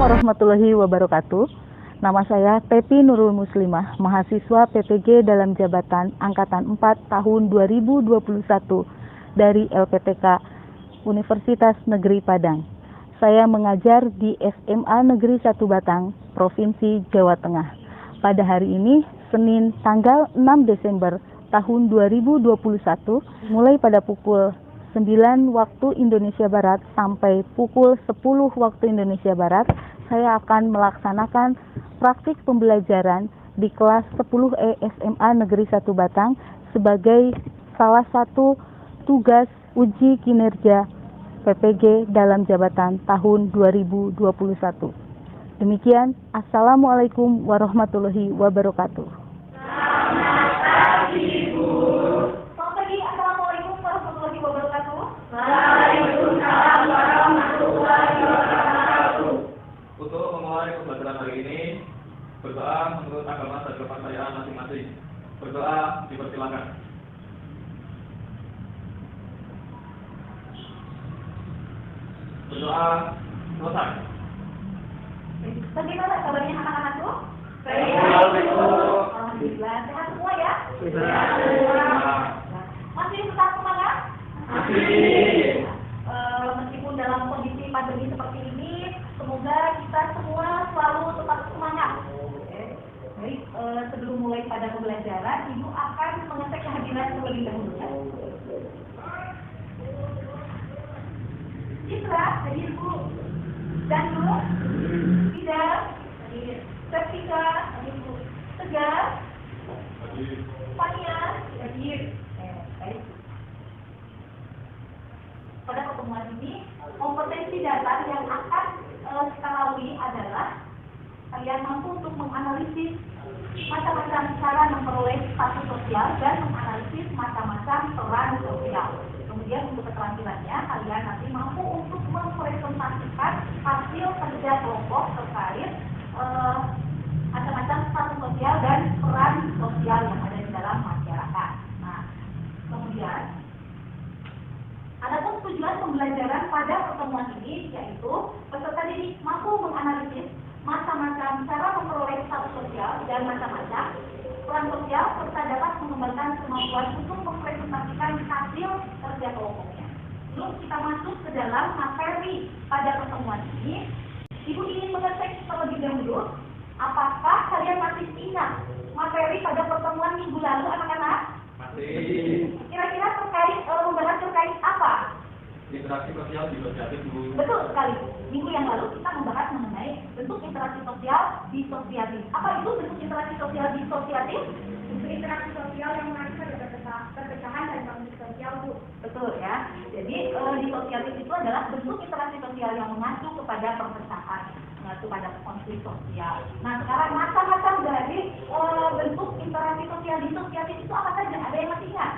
warahmatullahi wabarakatuh. Nama saya Pepi Nurul Muslimah, mahasiswa PPG dalam jabatan Angkatan 4 tahun 2021 dari LPTK Universitas Negeri Padang. Saya mengajar di SMA Negeri 1 Batang, Provinsi Jawa Tengah. Pada hari ini, Senin tanggal 6 Desember tahun 2021, mulai pada pukul 9 waktu Indonesia Barat sampai pukul 10 waktu Indonesia Barat, saya akan melaksanakan praktik pembelajaran di kelas 10E SMA Negeri 1 Batang sebagai salah satu tugas uji kinerja PPG dalam jabatan tahun 2021. Demikian, Assalamualaikum warahmatullahi wabarakatuh. Selamat pagi, Bu. Selamat pagi, Assalamualaikum warahmatullahi wabarakatuh. Waalaikumsalam warahmatullahi wabarakatuh. Untuk memulai pembelajaran hari ini, berdoa menurut agama dan kepercayaan masing-masing. Berdoa dipersilakan. Berdoa selesai. Bagaimana kabarnya anak-anakku? Baik. Alhamdulillah, sehat semua ya? Masih tetap semangat? Masih. Meskipun dalam kondisi pandemi seperti ini, semoga kita semua selalu tetap semangat. Baik, sebelum mulai pada pembelajaran, Ibu akan mengecek kehadiran terlebih dahulu ya. Citra, hadir Bu. Dan Bu, tidak, hadir. Sertika, hadir Bu. Tegar, Fania, hadir. Baik. Pada pertemuan ini, kompetensi dasar yang akan kita lalui adalah kalian mampu untuk menganalisis macam-macam cara memperoleh status sosial dan menganalisis macam-macam peran sosial. Kemudian untuk keterampilannya, kalian nanti mampu untuk mempresentasikan hasil kerja kelompok terkait macam-macam status sosial dan peran sosial yang ada di dalam masyarakat. Nah, kemudian adapun tujuan pembelajaran pada pertemuan ini yaitu peserta didik mampu menganalisis macam-macam cara memperoleh status sosial dan macam-macam peran sosial serta dapat mengembangkan kemampuan untuk mempresentasikan hasil kerja kelompoknya. Sebelum kita masuk ke dalam materi pada pertemuan ini, Ibu ingin mengecek terlebih dahulu apakah kalian masih ingat materi pada pertemuan minggu lalu anak-anak? Masih. Kira-kira membahas terkait apa? Interaksi sosial disosiatif, Bu. Betul sekali. Minggu yang lalu kita membahas mengenai bentuk interaksi sosial disosiatif. Apa itu bentuk interaksi sosial disosiatif? Bentuk interaksi sosial yang mengacu pada perpecahan dan konflik sosial, Bu. Betul ya. Jadi disosiatif itu adalah bentuk interaksi sosial yang mengacu kepada perpecahan, mengacu pada konflik sosial. Nah, sekarang macam-macam dari bentuk interaksi sosial disosiatif itu apa saja? Ada yang masih ingat?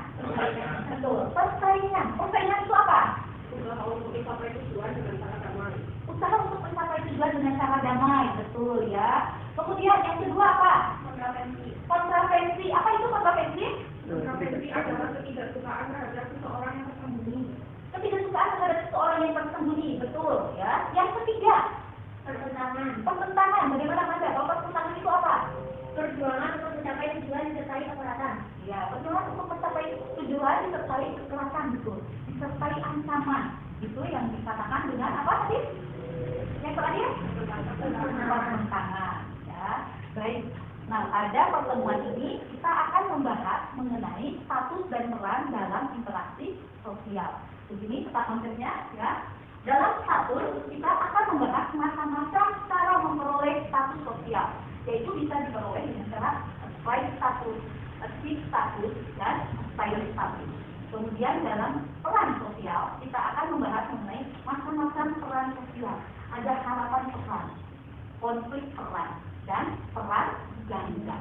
Betul. Persaingan. Persaingan itu apa? Usaha untuk mencapai tujuan dengan cara damai. Usaha untuk mencapai tujuan dengan cara damai, betul ya. Kemudian yang kedua apa? Kontravensi. Kontravensi. Apa itu kontravensi? Kontravensi adalah ketidaksukaan terhadap seseorang yang tersembunyi. Ketidaksukaan terhadap seseorang yang tersembunyi, betul ya. Yang ketiga, pertentangan. Pertentangan. Bagaimana Mas? Kalau pertentangan itu apa? Perjuangan untuk mencapai tujuan disertai kekerasan. Ya, perjuangan untuk mencapai tujuan disertai kekerasan, betul. Disertai ancaman. Itu yang dikatakan dengan apa tadi? Yang terakhir? Pertentangan. Ya, baik. Nah, pada pertemuan ini kita akan membahas mengenai status dan peran dalam interaksi sosial. Begini tetap konsepnya, ya. Dalam status kita akan membahas macam-macam cara memperoleh status sosial, yaitu bisa diperoleh dengan cara apply status, achieve status, dan style status. Kemudian dalam peran sosial kita akan membahas mengenai macam-macam peran sosial. Ada harapan peran, konflik peran, dan peran ganda.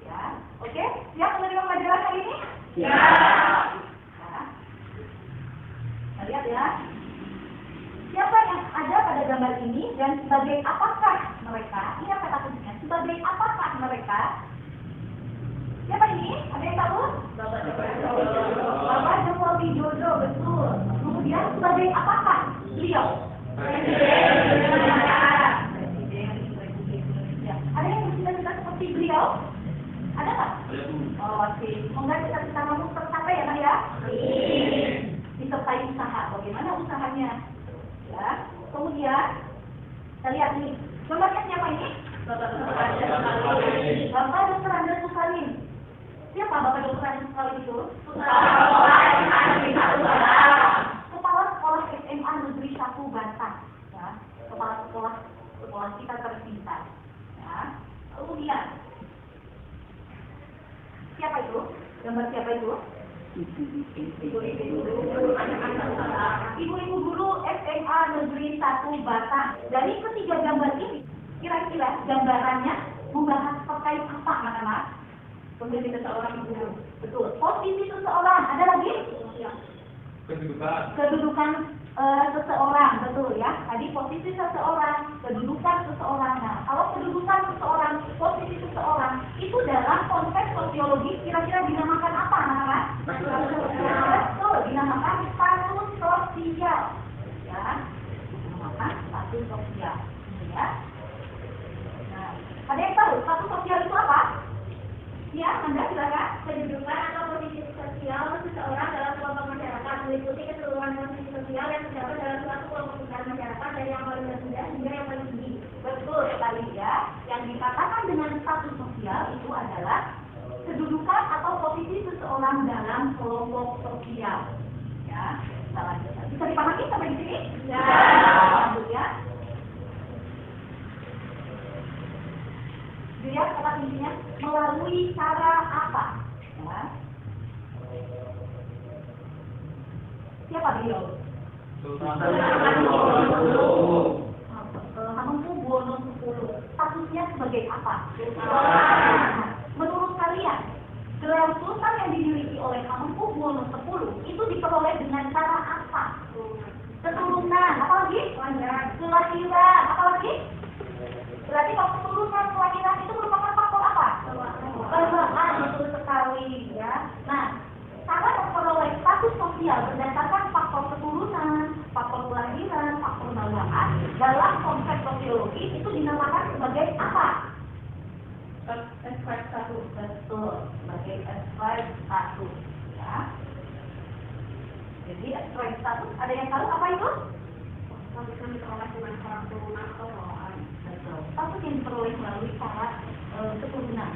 Ya, oke? Siap menerima pelajaran hari ini? Ya. Nah, lihat ya. Siapa yang ada pada gambar ini dan sebagai apakah mereka? Ini kata kuncinya. Sebagai apakah mereka? Siapa ini? Ada yang tahu? Bapak Joko Widodo, betul. Kemudian sebagai apakah beliau? atau ada nggak? Ada Bu. Oh, sih. Semoga cita-cita kamu tercapai ya, Kak ya. Disertai usaha. Bagaimana usahanya? Ya. Kemudian kita lihat nih. Gambarnya siapa ini? Bapak Dr. Andreas Sukalin. Siapa Bapak Dr. Andreas Sukalin itu? Kepala Sekolah SMA Negeri 1 Bantan. Ya. Kepala sekolah kita tercinta. Ya. Kemudian siapa itu? Gambar siapa itu? Ibu-ibu guru SMA Negeri 1 Batang. Dari ketiga gambar ini, kira-kira gambarannya membahas terkait apa, anak-anak? Posisi seseorang guru. Betul. Posisi seseorang. Ada lagi? Kedudukan seseorang, betul ya. Tadi posisi seseorang, kedudukan seseorang. Nah, kalau kedudukan seseorang, posisi seseorang itu dalam konteks sosiologi kira-kira dinamakan apa, anak-anak? Betul, dinamakan status sosial. Ya, dinamakan status sosial. Ya. Nah, ada yang tahu status sosial itu apa? Ya, Anda silakan. Kedudukan atau posisi sosial seseorang dalam kelompok masyarakat meliputi keseluruhan posisi sosial yang terdapat dalam suatu kelompok besar masyarakat dari yang paling rendah hingga yang paling tinggi. Betul sekali ya. Yang dikatakan dengan status sosial itu adalah kedudukan atau posisi seseorang dalam kelompok sosial. Ya, kita lanjutkan. Bisa dipahami sampai di sini? Ya. Lanjut ya. Dilihat kata intinya melalui cara apa? Ya. Siapa beliau? Hamengkubuwono X. Statusnya sebagai apa? Menurut kalian, gelar sultan yang dimiliki oleh Hamengkubuwono X itu diperoleh dengan cara apa? Keturunan, apalagi? Kelahiran, apalagi? Berarti kalau keturunan kelahiran itu merupakan faktor apa? Bawaan, betul sekali ya. Nah, cara memperoleh status sosial berdasarkan faktor keturunan, faktor kelahiran, faktor bawaan dalam konteks sosiologi itu dinamakan sebagai apa? S1. Betul, sebagai S1 ya. Jadi S1 ada yang tahu apa itu? Status yang diperoleh dengan cara keturunan atau bawaan. Status yang diperoleh melalui cara keturunan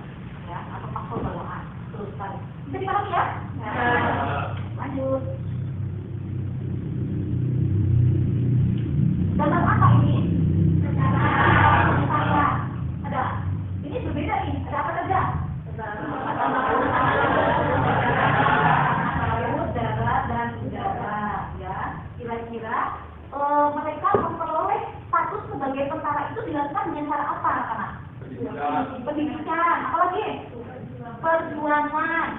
ya, atau faktor bawaan. Terus sekali. Bisa dipahami ya? Lanjut. Gambar apa ini? Pesawat. Ada. Ini berbeda nih. Ada apa saja? Laut, darat, dan udara. Ya. Kira-kira mereka memperoleh status sebagai tentara itu dilakukan dengan cara apa, anak-anak? Pendidikan. Apalagi? Perjuangan.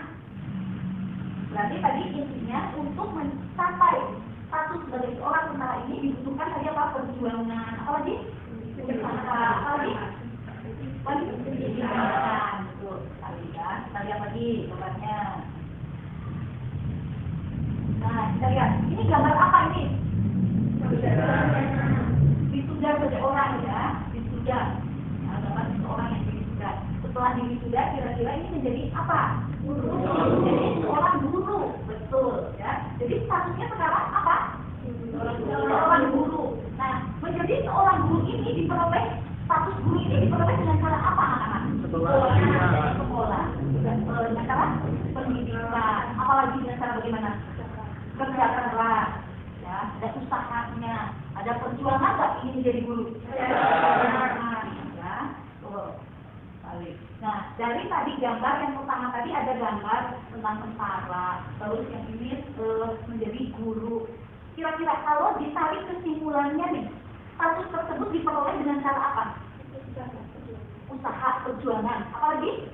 Berarti tadi intinya untuk mencapai status sebagai seorang tentara ini dibutuhkan saja apa? Perjuangan. Apalagi? Apalagi? Pendidikan. Betul sekali ya. Kita lihat lagi gambarnya. Nah, kita lihat. Ini gambar apa ini? Wisuda seseorang ya, wisuda. Nah, gambar seseorang yang wisuda. Setelah diwisuda, kira-kira ini menjadi apa? Guru. Jadi seorang guru, betul ya. Jadi statusnya sekarang apa? Seorang guru. Nah, menjadi seorang guru ini diperoleh, status guru ini diperoleh dengan cara apa, anak-anak? Sekolah. Dengan cara pendidikan. Apalagi dengan cara bagaimana? Kerja keras. Ya, ada usahanya, ada perjuangan nggak ingin menjadi guru? Ya, nah, dari tadi gambar yang pertama tadi ada gambar tentang tentara, terus yang ini menjadi guru. Kira-kira kalau ditarik kesimpulannya nih, status tersebut diperoleh dengan cara apa? Usaha, perjuangan, apalagi?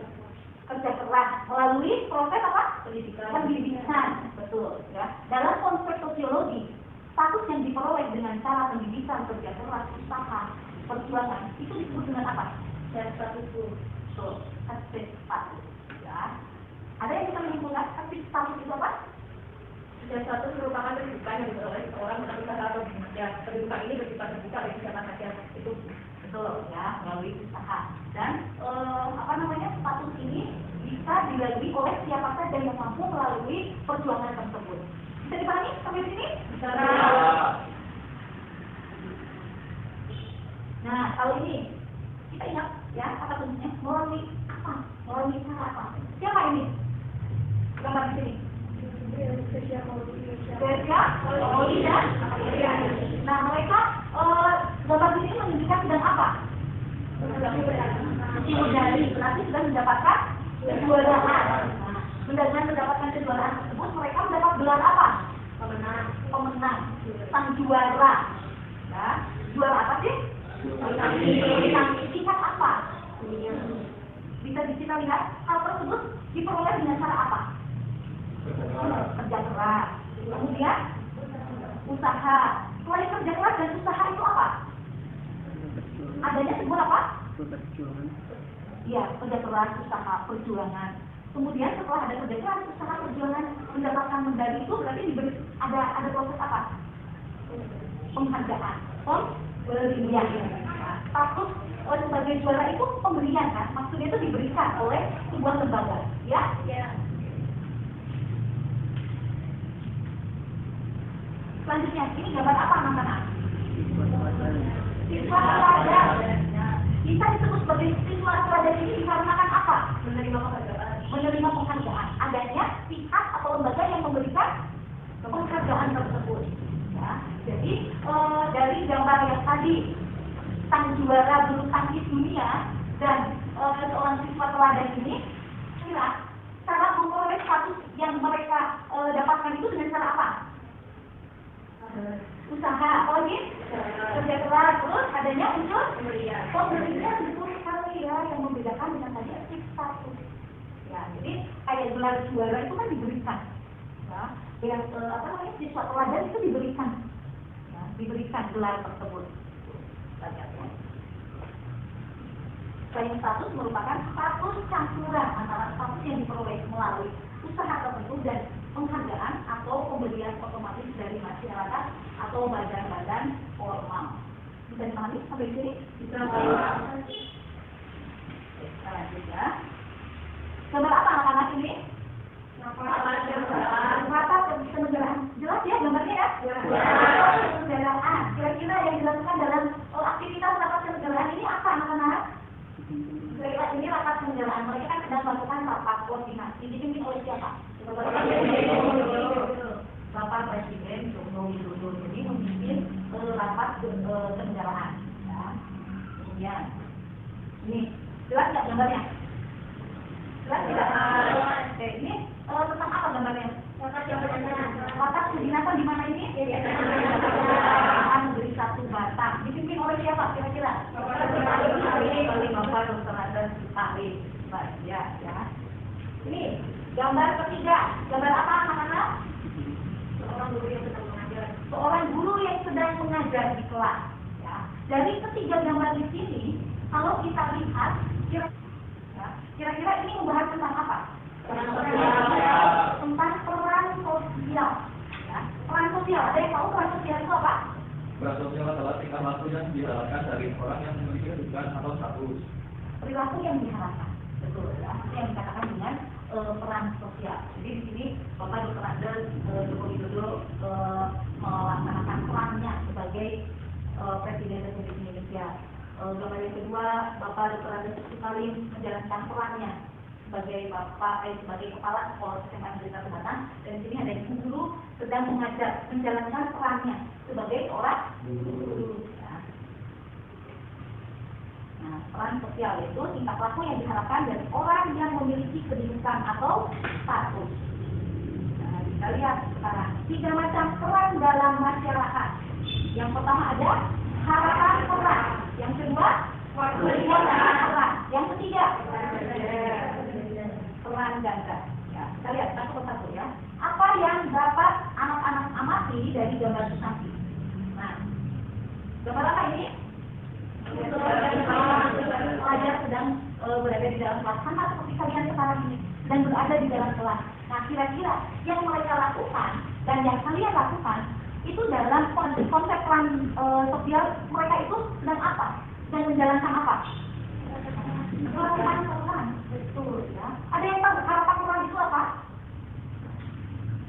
Kerja keras melalui proses apa? Pendidikan, betul ya. Dalam konteks sosiologi, status yang diperoleh dengan cara pendidikan, kerja keras, usaha, perjuangan itu disebut dengan apa? Status. Betul, status ya. Ada yang bisa menyimpulkan status itu apa? Status merupakan kedudukan yang diperoleh seorang melalui usaha atau ya, kedudukan ini bersifat terbuka bagi siapa saja. Itu betul ya, melalui usaha. Dan status ini bisa dilalui oleh siapa saja yang mampu melalui perjuangan tersebut. Bisa dipahami sampai sini? Bisa. Nah, kalau ini kita ingat ya kata kuncinya melalui apa? Melalui cara apa? Siapa ini? Gambar di sini. Nah, mereka gambar di sini menunjukkan sedang apa? Medali, berarti sudah mendapatkan kejuaraan. Nah, dengan mendapatkan kejuaraan tersebut, mereka mendapat gelar apa? Pemenang, sang juara. Ya, juara apa sih? Tingkat apa? Bisa kita lihat hal tersebut diperoleh dengan cara apa? Kerja keras. Kemudian usaha. Selain kerja keras dan usaha itu apa? Adanya sebuah apa? Iya, kerja keras, usaha, perjuangan. Kemudian setelah ada kerja keras, usaha, perjuangan, mendapatkan medali itu berarti diberi ada proses apa? Penghargaan. Pemberian. Status sebagai juara itu pemberian kan? Maksudnya itu diberikan oleh sebuah lembaga, ya? Ya. Selanjutnya, ini gambar apa anak-anak? Siswa teladan. Bisa disebut sebagai siswa teladan ini dikarenakan apa? Menerima penghargaan. Menerima penghargaan. Adanya pihak atau lembaga yang memberikan penghargaan tersebut. Ya. Jadi dari gambar yang tadi sang juara bulu tangkis dunia dan seorang siswa teladan ini, kira cara memperoleh status yang mereka dapatkan itu dengan cara apa? Usaha, apalagi kerja keras, terus adanya unsur pemberian itu sekali ya yang membedakan dengan tadi status. Ya, jadi kayak gelar juara itu kan diberikan, ya, yang siswa teladan itu diberikan, ya, diberikan gelar tersebut. Selain status merupakan status campuran antara status yang diperoleh melalui usaha tertentu dan penghargaan atau pemberian otomatis dari masyarakat atau badan-badan formal. Bisa dipahami sampai sini? Bisa. Kita lanjut ya. Gambar apa anak-anak ini? Rapat kenegaraan. Jelas ya gambarnya ya? Kenegaraan. Kira-kira yang dilakukan dalam aktivitas rapat kenegaraan ini apa anak-anak? Kira-kira ini rapat kenegaraan. Mereka kan sedang melakukan rapat koordinasi. Dipimpin oleh siapa? Bapak Presiden Joko Widodo. Jadi memimpin rapat kenegaraan. Ya. Kemudian ini jelas nggak gambarnya? Jelas tidak? Oke, ini tentang apa gambarnya? Rapat kedinasan di mana ini? Akan memberi satu batang. Dipimpin oleh siapa kira-kira? Bapak Dr. Hasan Sitalim. Ya. Ini gambar ketiga. Gambar apa anak-anak? Seorang guru yang sedang mengajar di kelas. Ya. Dari ketiga gambar di sini, kalau kita lihat, kira-kira ini membahas tentang apa? Tentang peran sosial. Ya. Peran sosial, ada yang tahu peran sosial itu apa? Peran sosial adalah tingkah laku yang diharapkan dari orang yang memiliki kedudukan atau status. Perilaku yang diharapkan, betul ya. Yang dikatakan dengan peran sosial. Jadi di sini Bapak Dr. Hasan Joko Widodo melaksanakan perannya sebagai Presiden Republik Indonesia. Gambar yang kedua, Bapak Dr. Hasan Sitalim menjalankan perannya sebagai sebagai kepala sekolah SMA Negeri 1 Batang, dan di sini ada ibu guru sedang menjalankan perannya sebagai seorang guru. Nah, peran sosial itu tingkah laku yang diharapkan dari orang yang memiliki kedudukan atau status. Nah, kita lihat sekarang 3 macam peran dalam masyarakat. Yang pertama ada harapan peran, yang kedua perbuatan peran, yang ketiga peran ganda. Ya, kita lihat satu persatu ya. Apa yang dapat anak-anak amati dari gambar nanti? Nah, gambar apa ini? Pelajar sedang berada di dalam kelas, sama seperti kalian sekarang ini, dan berada di dalam kelas. Nah, kira-kira yang mereka lakukan dan yang kalian lakukan itu dalam konsep peran sosial mereka itu sedang apa? dan menjalankan apa? Harapan Tuhan, betul ya. Ada yang tahu harapan Tuhan itu apa?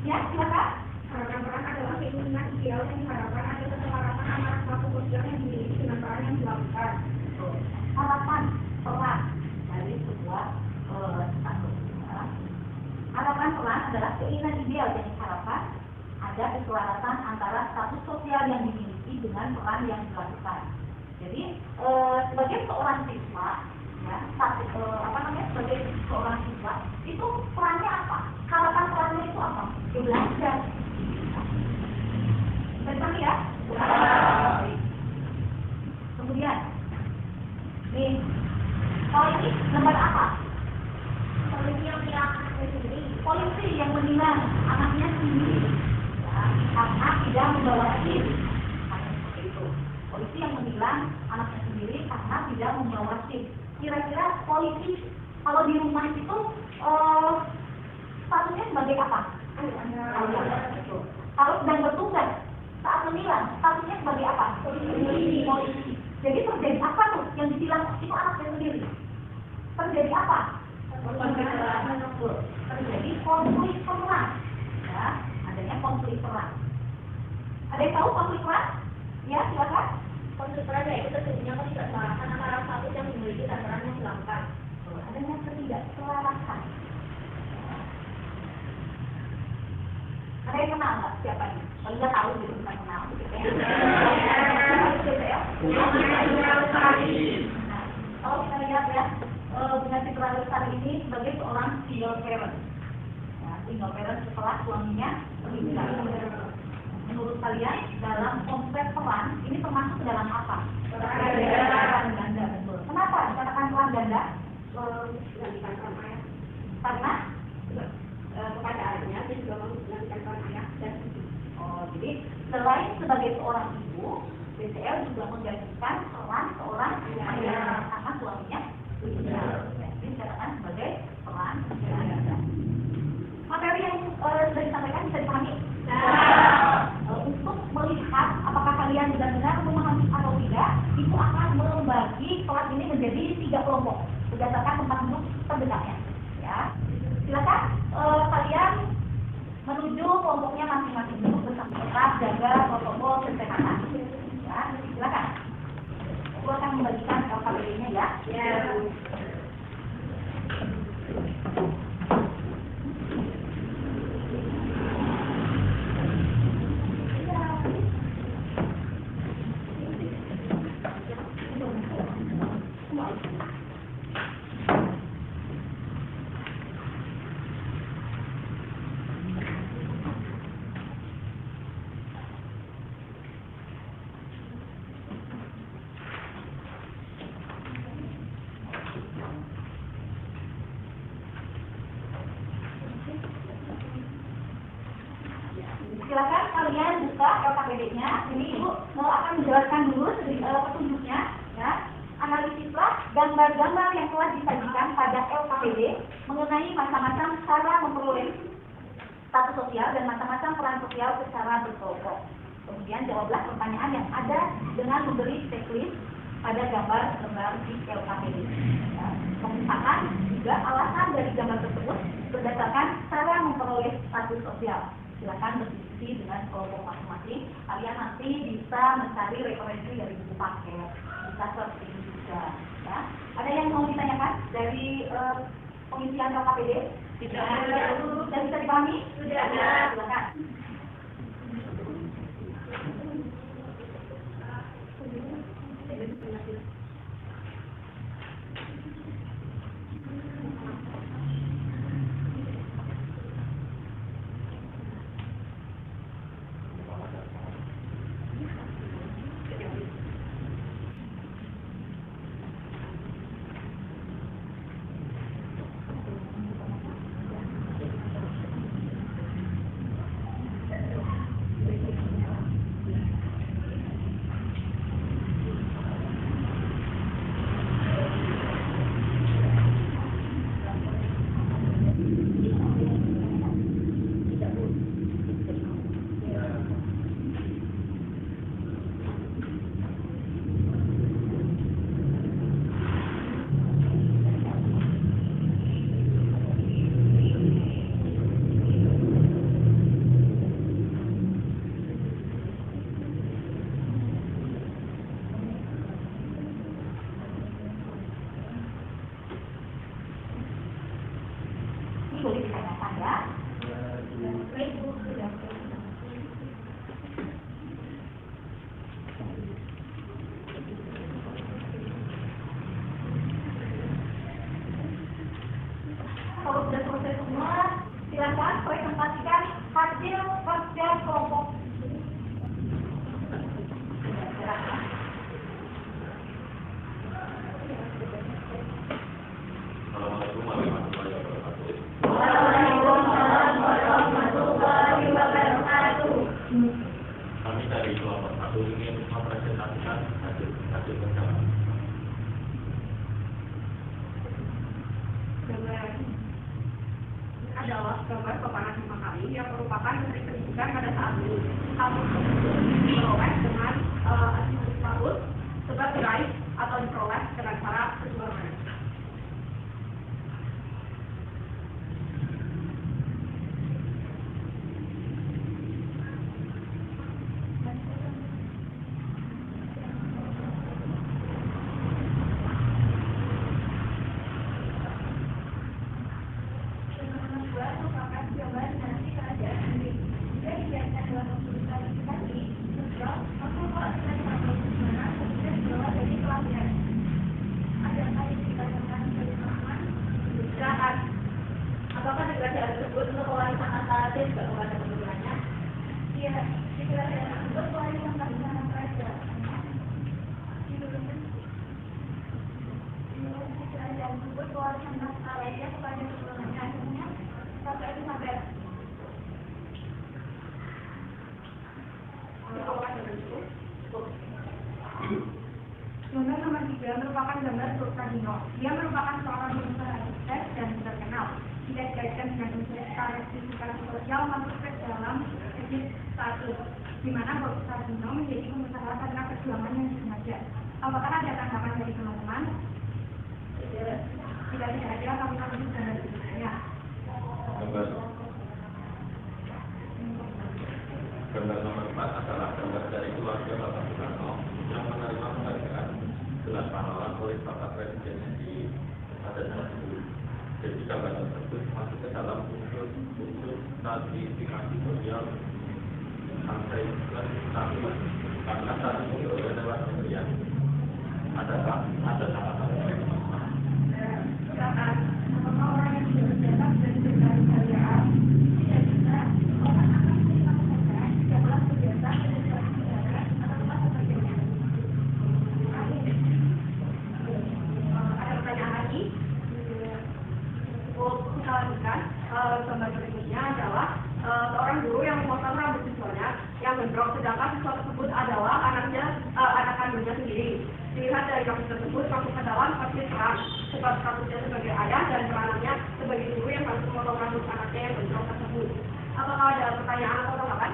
Ya, silakan. Harapan Tuhan adalah keinginan ideal yang diharapkan ada keselarasan antara suatu sosial yang dimiliki dengan peran yang dilakukan. Harapan Tuhan dari sebuah status. Harapan Tuhan adalah keinginan ideal yang diharapkan ada keselarasan antara status sosial yang dimiliki dengan peran yang dilakukan. Jadi sebagai seorang siswa, ya, sebagai seorang siswa itu perannya apa? Harapan perannya itu apa? Belajar. Betul ya? Kemudian, nih, kalau ini lembar apa? Polisi yang menilai sendiri. Polisi yang menilai anaknya sendiri, ya, karena tidak membawa SIM. Seperti itu. Polisi yang menilai anaknya sendiri karena tidak membawa SIM. Kira-kira polisi kalau di rumah itu statusnya sebagai apa? Harus dan bertugas saat menilang statusnya sebagai apa? Polisi. Jadi terjadi apa tuh yang ditilang itu anaknya sendiri? Terjadi apa? Terjadi konflik peran. Ya, adanya konflik peran. Ada yang tahu konflik peran? Ya, silakan. Konflik peran yaitu terjadinya ketidakselarasan antara status yang dimiliki dan peran yang dilakukan. Adanya ketidakselarasan. Ada yang kenal nggak siapa ini? Kalau nggak tahu gitu bukan kenal gitu ya. Kalau kita lihat ya, Bunda Citra Lestari ini sebagai seorang single parent. Ya, single parent setelah suaminya meninggal. Menurut kalian dalam konsep peran ini termasuk ke dalam apa? Peran ganda, betul. Kenapa dikatakan peran ganda? Karena Kepada ayahnya, dia juga menjalankan peran ayah dan ibu. oh, jadi selain sebagai seorang ibu, BCL juga menjalankan peran seorang ayah karena suaminya meninggal. Jadi dikatakan sebagai peran ganda. Materi yang sudah disampaikan bisa dipahami? Untuk melihat apakah kalian benar-benar memahami atau tidak, itu akan membagi kelas ini menjadi 3 kelompok berdasarkan tempat duduk terdekatnya. Ya, silakan kalian menuju kelompoknya masing-masing dulu bersama tetap jaga protokol kesehatan. Ya, silakan. Aku akan membagikan LKPD-nya ya. Silakan kalian buka LKPD-nya. Ini Ibu akan menjelaskan dulu petunjuknya. Ya. Analisislah gambar-gambar yang telah disajikan pada LKPD mengenai macam-macam cara memperoleh status sosial dan macam-macam peran sosial secara berkelompok. Kemudian jawablah pertanyaan yang ada dengan memberi checklist pada gambar-gambar di LKPD. Ya. Memisahkan juga alasan dari gambar tersebut berdasarkan cara memperoleh status sosial. Silakan berdiskusi dengan kelompok masing-masing. Kalian nanti bisa mencari referensi dari buku paket, bisa searching juga. Ya. Ada yang mau ditanyakan dari pengisian LKPD? Tidak. Sudah bisa dipahami? Sudah. Silakan. Alif yang merupakan Menteri Pendidikan pada saat itu. Kasus tersebut diperoleh dengan atribut Paulus sebab diraih atau diperoleh dengan cara kecurangan. Apakah negara tersebut untuk pewarisan antara dan juga kepada keturunannya? Iya, negara tersebut pewarisan antara raja. Negara tersebut pewarisan antara raja kepada keturunannya. Akhirnya sampai Elizabeth. Gambar nomor 3 merupakan gambar Sultanino. Dia merupakan seorang pengusaha sukses dan terkenal. Jika dikaitkan dengan unsur karakteristik sosial masuk ke dalam edit 1, di mana Sultanino menjadi pengusaha karena perjuangan yang disengaja. Apakah ada tanggapan dari teman-teman? Jika tidak ada, kami akan gambar berikutnya. Gambar nomor 4 adalah gambar dari keluarga Bapak Soekarno yang menerima penghargaan gelar pahlawan oleh Bapak Presiden di pada saat itu. Jadi gambar tersebut masuk ke dalam unsur stratifikasi sosial sampai plus satu karena satu unsur adalah pemberian. Ada salah satu Silakan, apakah orang yang sudah berjalan dan berkali kalian tidak bisa orang akan menerima penghargaan jika telah berjasa dan berkali kalian atau telah sebagainya? Ada pertanyaan lagi? Kita lanjutkan. Gambar berikutnya adalah seorang guru yang memotong rambut siswanya yang gondrong, sedangkan siswa tersebut adalah anak kandungnya sendiri. Dilihat dari kasus tersebut, kasus pedawan pasti terang, sebab kasusnya sebagai ayah dan peranannya sebagai guru yang harus memotong rambut anaknya yang gondrong tersebut. Apakah ada pertanyaan atau tanggapan?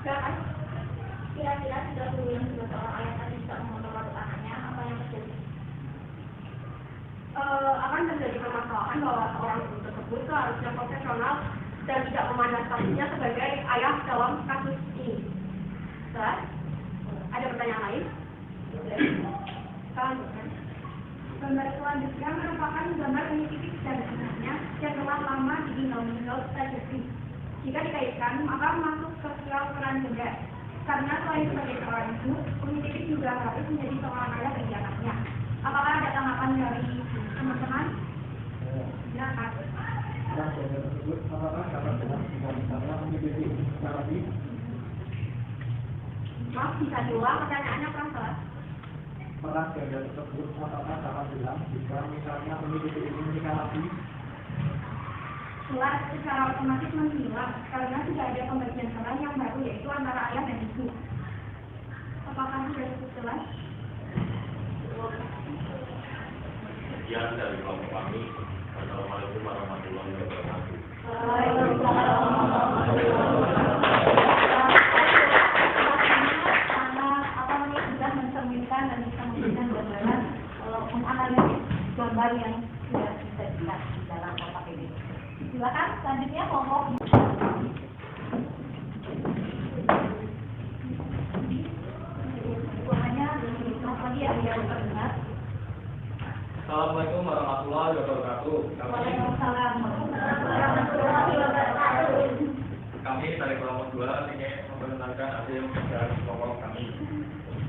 Silakan. Kira-kira sudah guru yang sudah seorang ayah tadi bisa memotong rambut anaknya, apa yang terjadi? Akan terjadi permasalahan bahwa seorang guru tersebut seharusnya profesional dan tidak memandang statusnya sebagai ayah dalam kasus ini. Jelas? Ada pertanyaan lain? Selanjutnya, gambar selanjutnya merupakan gambar titik dan benarnya yang telah lama ditinggal terjadi. Jika dikaitkan, maka masuk sosial peran gender. Karena selain sebagai seorang ibu, titik juga harus menjadi seorang ayah bagi anaknya. Apakah ada tanggapan dari teman-teman? Silakan. Maaf, bisa diulang pertanyaannya pelan-pelan. Peran gender tersebut apakah dapat bilang jika misalnya memiliki ini menikah lagi? Jelas secara otomatis menghilang karena sudah ada pembagian peran yang baru yaitu antara ayah dan ibu. Apakah sudah cukup jelas? sekian dari kelompok kami. Assalamualaikum warahmatullahi wabarakatuh. Mencerminkan dan bisa memberikan gambaran menganalisis gambar yang sudah kita lihat di dalam kotak ini. Silakan selanjutnya kelompok. Hanya di lagi yang terdengar. Assalamualaikum warahmatullahi wabarakatuh. Waalaikumsalam. Kami dari kelompok 2 ingin memperkenalkan hasil dari kelompok kami.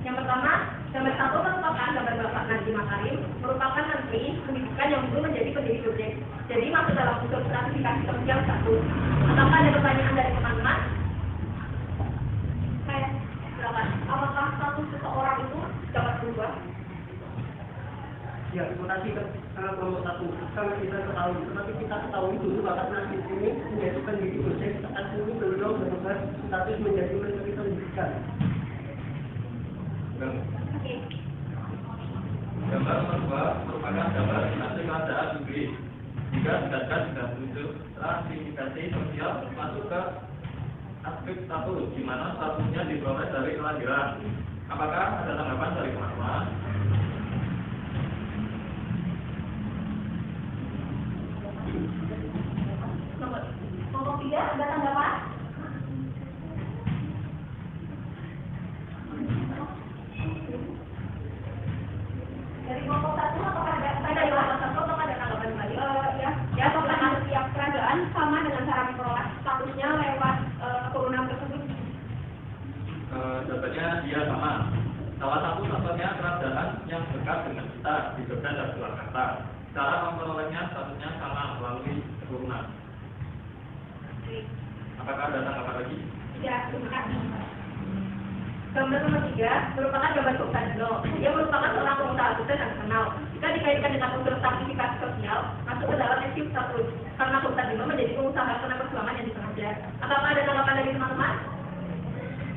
Yang pertama, gambar 1 merupakan gambar Bapak Nadiem Makarim, merupakan Menteri Pendidikan yang dulu menjadi pendiri Gojek. Jadi masuk dalam unsur stratifikasi sosial 1. Apakah ada pertanyaan dari teman-teman? Saya, silakan. Apakah status seseorang itu dapat berubah? Ya, terima kasih kelompok 1. Kami kita ketahui, tetapi kita ketahui dulu Bapak Nadiem ini menjadi pendiri Gojek saat ini belum berubah status menjadi Menteri Pendidikan. Oke. Gambar nomor 2 merupakan gambar hasil keadaan negeri Jika dikatakan sudah muncul stratifikasi sosial masuk ke aspek status, di mana statusnya diperoleh dari kelahiran. Apakah ada tanggapan dari teman-teman? Kelompok 3 ada tanggapan? Dari kelompok 1 apakah ada tanggapan kembali? Ya, tentang setiap kerajaan sama dengan cara memperoleh statusnya lewat keturunan tersebut. Jawabannya dia sama. Salah satu contohnya kerajaan yang dekat dengan kita di Jogja dan Surakarta. Cara memperolehnya statusnya sama melalui keturunan. Apakah ada tanggapan lagi? Ya, terima kasih. Gambar nomor 3 merupakan gambar Soekarno. Dia merupakan seorang pengusaha sukses yang terkenal. Jika dikaitkan dengan unsur sertifikasi sosial, masuk ke dalam SIM status. Karena Soekarno menjadi pengusaha karena perjuangan yang disengaja. Apakah ada tanggapan dari teman-teman?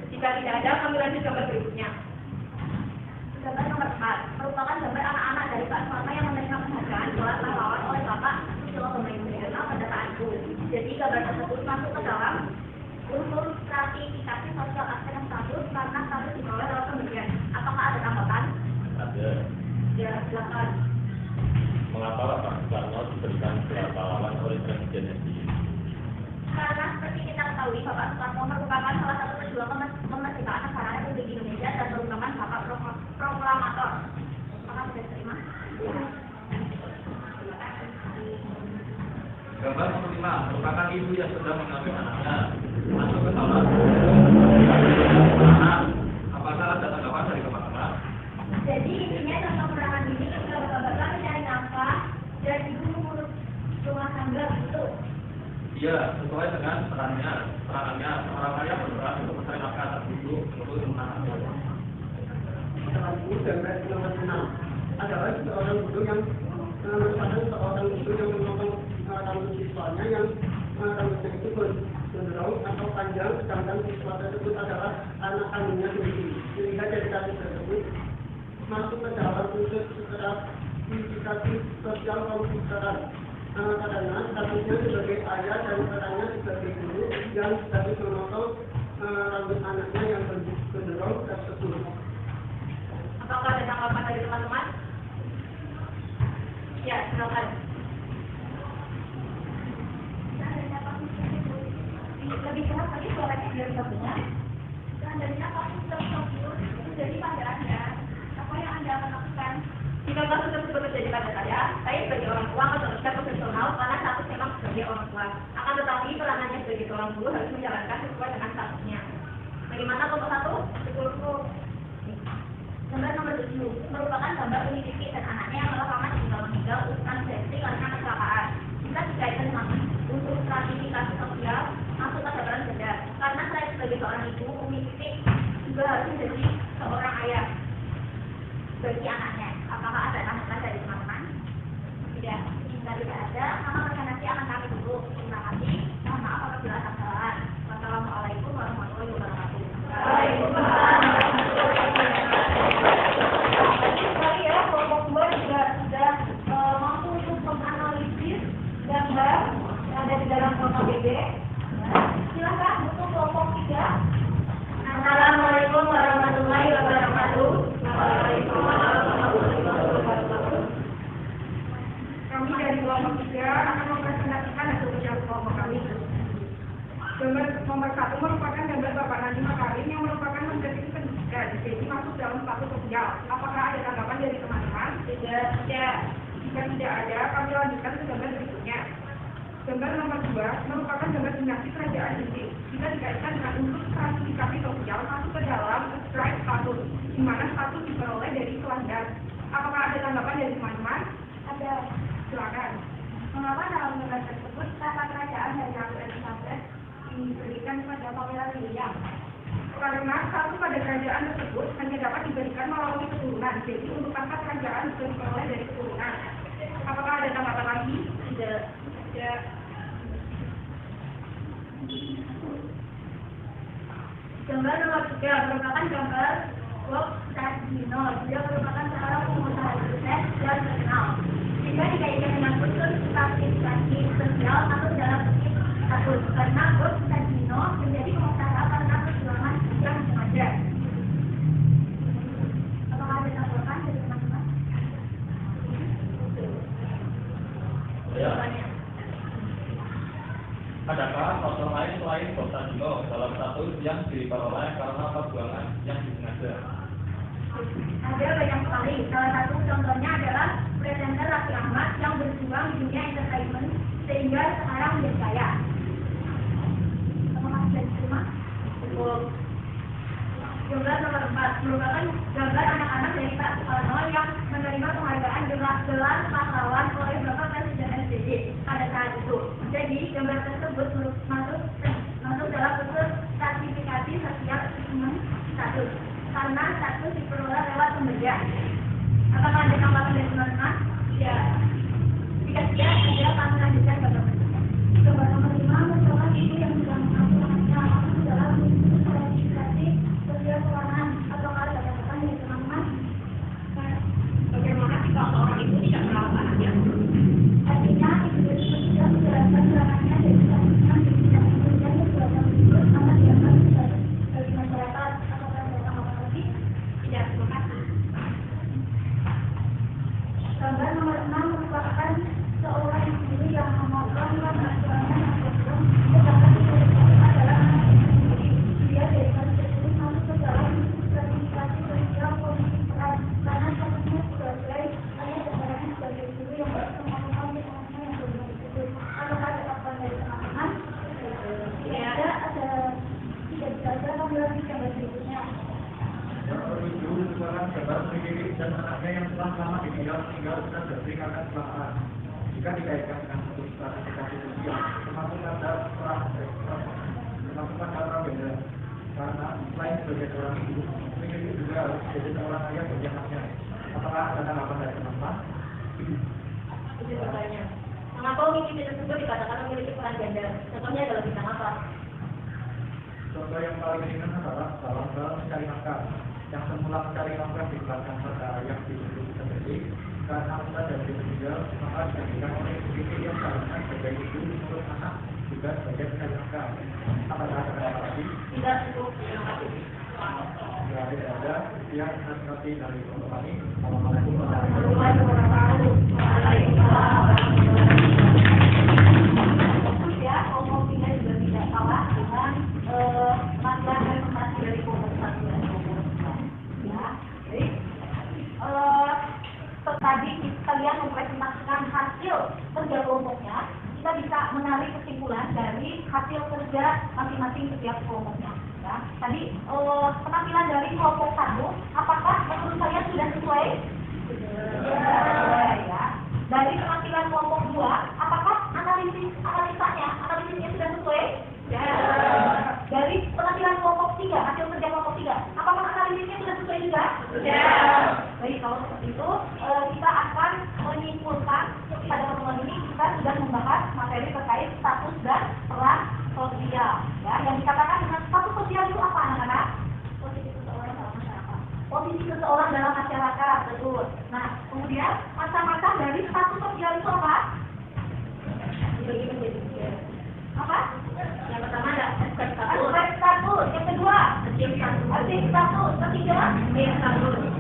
Jika tidak ada, kami lanjut gambar berikutnya. Gambar nomor 4 merupakan gambar anak-anak dari Pak Suwarno yang menerima penghargaan gelar pahlawan oleh Bapak Susilo Bambang Yudhoyono pada saat itu. Jadi gambar tersebut masuk ke dalam unsur stratifikasi sosial aspek status karena status diperoleh lewat pemberian. Apakah ada tanggapan? Ada. Ya, silakan. Mengapa Pak Soekarno diberikan gelar pahlawan oleh Presiden SBY? Karena seperti kita ketahui, Bapak Soekarno merupakan salah satu pejuang kemerdekaan negara Republik Indonesia dan merupakan Bapak proklamator. Apakah sudah diterima? Gambar nomor 5 merupakan ibu yang sedang mengandung anaknya. Masuk ke salah anak. Apakah ada tanggapan dari teman-teman? Jadi intinya contoh perangan ini ketika bapak-bapak mencari nafkah dan ibu mengurus rumah tangga gitu. Iya, sesuai dengan peranannya. Orang kaya berperan untuk mencari nafkah atas ibu mengurus rumah tangga. Ini gambar nomor 6 adalah seorang guru yang merupakan seorang guru yang memotong rambut siswanya yang rambutnya itu gondrong atau panjang, sedangkan siswa tersebut adalah anak kandungnya sendiri. Sehingga dari kasus tersebut masuk ke dalam unsur stratifikasi sosial komputeran. Karena statusnya sebagai ayah dan perannya sebagai guru yang status memotong rambut anaknya yang gondrong tersebut. Apakah ada tanggapan dari teman-teman? Ya, silakan. Lebih keras lagi suaranya biar bisa dengar. Dan dari kasus tersebut jadi pada Anda, apa yang Anda akan lakukan? Jika kasus tersebut terjadi pada saya sebagai orang tua atau bekerja profesional karena status memang sebagai orang tua. Akan tetapi peranannya sebagai seorang guru harus menjalankan sesuai dengan statusnya. Bagaimana kelompok 1? Betul. Gambar nomor 7 merupakan gambar Uni Vicky dan anaknya yang lama meninggal urusan safety karena kecelakaan. Jika dikaitkan dengan unsur stratifikasi sosial, masuk ke gambaran beda. Karena saya sebagai seorang ibu, Uni Vicky juga harus menjadi seorang ayah bagi anaknya. Apakah ada tanggapan dari teman-teman? Tidak. Jika tidak ada, maka rekomendasi akan kami tutup. Terima kasih. Mohon maaf apabila ada kesalahan. Wassalamualaikum warahmatullahi wabarakatuh. Waalaikumsalam. Kelompok 2 juga sudah mampu untuk menganalisis gambar yang ada di dalam KKBB. Silakan untuk kelompok 3. Assalamualaikum warahmatullahi wabarakatuh. Waalaikumsalam warahmatullahi wabarakatuh. Kami dari kelompok 3 akan mempresentasikan hasil kerja kelompok kami. Gambar nomor 1 merupakan gambar Bapak Nadiem Makarim yang merupakan Menteri Pendidikan. Jadi masuk dalam status sosial. Apakah ada tanggapan dari teman-teman? Tidak. Jika tidak ada, kami lanjutkan ke gambar berikutnya. Gambar nomor 2 merupakan gambar dinasti kerajaan Inggris. Jika dikaitkan dengan unsur stratifikasi sosial masuk ke dalam strike status, di mana status diperoleh dari kelahiran. Apakah ada tanggapan dari teman-teman? Ada. Silakan. Mengapa dalam gambar tersebut tata kerajaan dari Ratu Elizabeth diberikan kepada Pamela William? Karena satu pada kerajaan tersebut hanya dapat diberikan melalui keturunan. Jadi untuk pangkat kerajaan bisa diperoleh dari keturunan. Apakah ada tanggapan lagi? Tidak. Gambar nomor 3 merupakan gambar Bob Sadino. Dia merupakan seorang pengusaha sukses dan terkenal. Jika dikaitkan dengan unsur stratifikasi mengenai dosa zina dalam status yang diperoleh karena perbuatan yang disengaja? Ada banyak sekali. Salah satu contohnya adalah presenter Raffi Ahmad yang berjuang di dunia entertainment sehingga sekarang menjadi kaya. Terima kasih dari terima. Gambar nomor 4 merupakan gambar anak-anak dari Pak Soekarno yang menerima penghargaan gelar pahlawan oleh Bapak Presiden SBY pada saat itu. Jadi gambar tersebut masuk dalam unsur sertifikasi sosial achievement status karena status diperoleh lewat pemberian. Apakah ada tanggapan dari teman-teman? Ya. Jika tidak, ada kami lanjutkan gambar berikutnya. Gambar nomor 5 merupakan ibu yang sedang melakukannya dalam sertifikasi sosial keuangan. Apakah ada tanggapan dari teman-teman? Bagaimana jika seorang ibu tidak merawat anaknya? Artinya, ibu tidak menjalankan peranannya dan tidak memberikan kebutuhan tersebut sama dianggap bagi masyarakat. Apakah ada tanggapan lagi? Tidak, terima kasih. Gambar nomor 6 merupakan seorang ibu yang memohon peraturannya yang belum tetapi adalah anak sendiri. Dia dari hal tersebut masuk ke dalam sertifikasi sosial politik peran karena statusnya sebagai ayah dan anaknya sebagai guru yang harus melakukan anaknya yang belum disebut. Apakah ada apa dari teman-teman? Tidak ada. Tidak bisa ada. Kami lagi gambar berikutnya. Yang ketujuh merupakan gambar pendidik dan anaknya yang telah lama ditinggal sudah berdiri akan kecelakaan. Jika dikaitkan dengan status sertifikasi sosial, termasuk ada perang beda. Karena selain sebagai seorang ibu, pendidik juga harus menjadi seorang ayah bagi anaknya. Apakah ada tanggapan dari teman-teman? Itu pertanyaan. Mengapa Wiki tersebut dikatakan memiliki peran ganda? Contohnya adalah bintang apa? Contoh yang paling ringan adalah dalam mencari nafkah. Yang semula mencari nafkah di belakang perkara yang disebut terjadi karena usaha dan ditinggal, maka dijadikan oleh istri yang seharusnya sebagai ibu menurut anak juga sebagai pencari nafkah. Apakah ada apa lagi? Tidak cukup. Terima kasih. Jika tidak ada, sekian nanti dari untuk kami. Assalamualaikum warahmatullahi Waalaikumsalam. Ya, omongnya juga tidak salah dengan materi rekomendasi dari Komisi 1 dan Komisi 2. Ya, jadi tadi kalian mempresentasikan hasil kerja kelompoknya, kita bisa menarik kesimpulan dari hasil kerja masing-masing setiap kelompoknya. Ya, tadi penampilan dari kelompok 1, apakah menurut kalian sudah sesuai? Ya. Dari penampilan kelompok 2, apakah analisisnya sudah sesuai? Ya. Dari penampilan kelompok 3, hasil kerja kelompok 3, apakah analisisnya sudah sesuai juga? Ya. Baik, kalau seperti itu, kita akan menyimpulkan pada pertemuan ini kita sudah membahas materi terkait status dan peran sosial. Ya, yang dikatakan dengan status sosial itu apa, anak-anak? Posisi seseorang dalam masyarakat. Posisi seseorang dalam masyarakat, betul. Nah, kemudian macam-macam dari status sosial itu apa? Dibagi menjadi tiga. Apa? Yang pertama ada aspek Aspek status. Yang kedua, aspek status. Ketiga,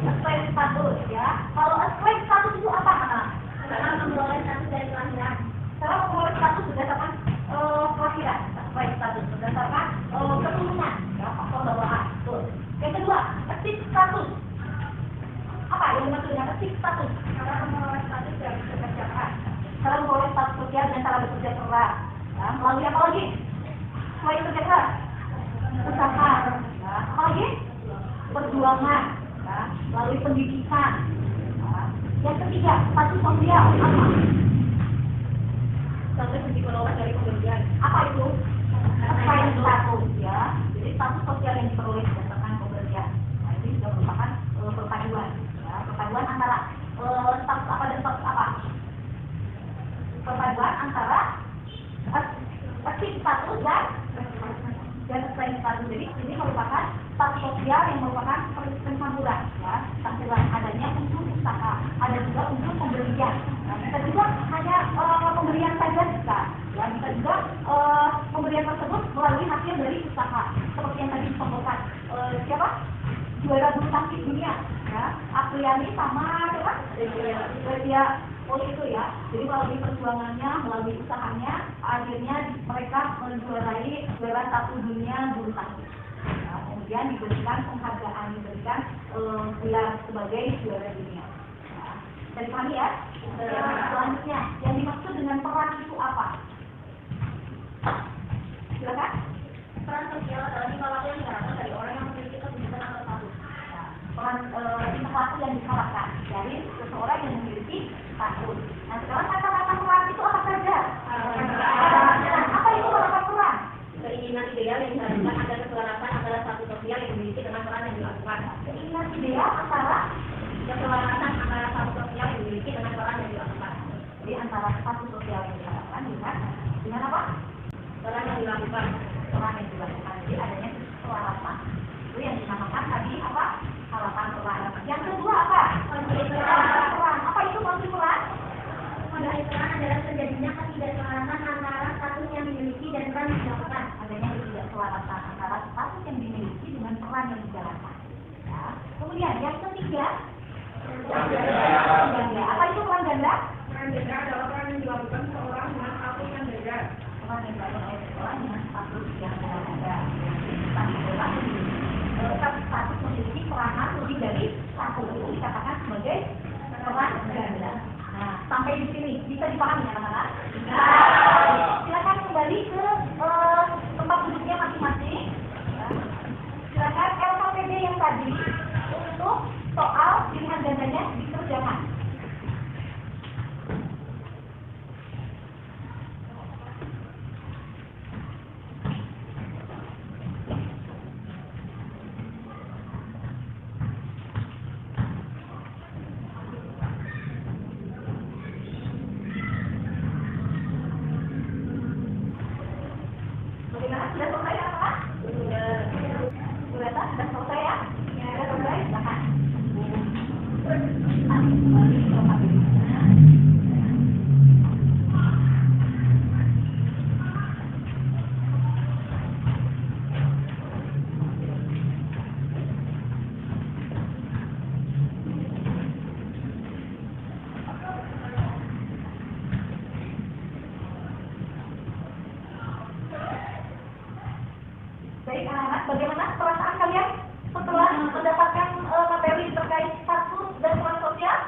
aspek status. Ya. Kalau aspek status itu apa, anak? Karena memperoleh status dari kelahiran. Cara memperoleh status berdasarkan kelahiran. Aspek status berdasarkan keturunan, ya, faktor bawaan. Betul. Yang kedua, aspek status. Apa yang dimaksudnya aspek status? Cara memperoleh status dari pekerjaan. Cara memperoleh status sosial dan cara bekerja keras. Ya, melalui apa lagi? Selain kerja keras, usaha, ya, apa lagi? Perjuangan, ya, melalui pendidikan. Ya. Yang ketiga, status sosial apa? Status yang diperoleh dari pemberian. Apa itu? Selain status, ya. Jadi status sosial yang diperoleh berdasarkan pemberian. Nah, ini sudah merupakan perpaduan, ya, perpaduan antara status apa dan status apa? Perpaduan antara status dan selain status. Jadi ini merupakan status sosial yang merupakan pencampuran, ya, campuran adanya unsur usaha, ada juga unsur pemberian. Nah, bisa juga hanya pemberian saja bisa, ya, bisa juga pemberian tersebut melalui hasil dari usaha, seperti yang tadi disampaikan siapa? Juara bulu tangkis dunia, ya, Apriani sama siapa? itu ya. Jadi melalui perjuangannya, melalui usahanya, akhirnya mereka menjuarai juara 1 dunia bulu tangkis. Nah, kemudian diberikan penghargaan, diberikan gelar sebagai juara dunia. Nah, dari kami ya. Selanjutnya, yang dimaksud dengan peran itu apa? Silakan. Peran sosial adalah tingkah laku yang diharapkan dari orang yang memiliki kebijakan atau status. Peran tingkah laku yang diharapkan dari seseorang yang memiliki status. Nah, sekarang kata-kata peran itu apa saja? Apa itu kata peran? Keinginan ideal yang diharapkan agar keselarasan antara status sosial yang dimiliki dengan peran yang dilakukan. Keinginan ideal antara Keselarasan antara status sosial yang dimiliki dengan peran yang dilakukan. Jadi antara status sosial yang diharapkan dengan apa? Peran yang dilakukan. Peran yang dilakukan. Jadi adanya keselarasan. Itu yang dinamakan tadi apa? Harapan peran. Yang kedua apa? Peran. Apa itu konflik peran? Konflik peran adalah terjadinya ketidakselarasan antara status yang dimiliki dan peran yang dilakukan. Adanya ketidakselarasan antara status yang dimiliki dengan peran yang dijalankan. Ya. Kemudian yang ketiga, peran ganda. Apa itu peran ganda? Peran ganda adalah peran yang dilakukan seorang dengan status yang beda. Peran yang dilakukan oleh seorang dengan status yang berbeda. Status memiliki peranan lebih dari satu, itu dikatakan sebagai peran ganda. Nah, sampai di sini bisa dipahami ya teman-teman? Silakan kembali ke tempat duduknya masing-masing. Silakan LKPD yang tadi untuk soal pilihan gandanya dikerjakan. Bagaimana? Sudah selesai ya teman-teman? Sudah selesai ya? Sudah selesai? Silakan. Kembali ke tempat duduknya. Baik anak-anak, bagaimana perasaan kalian setelah mendapatkan materi terkait status dan peran sosial?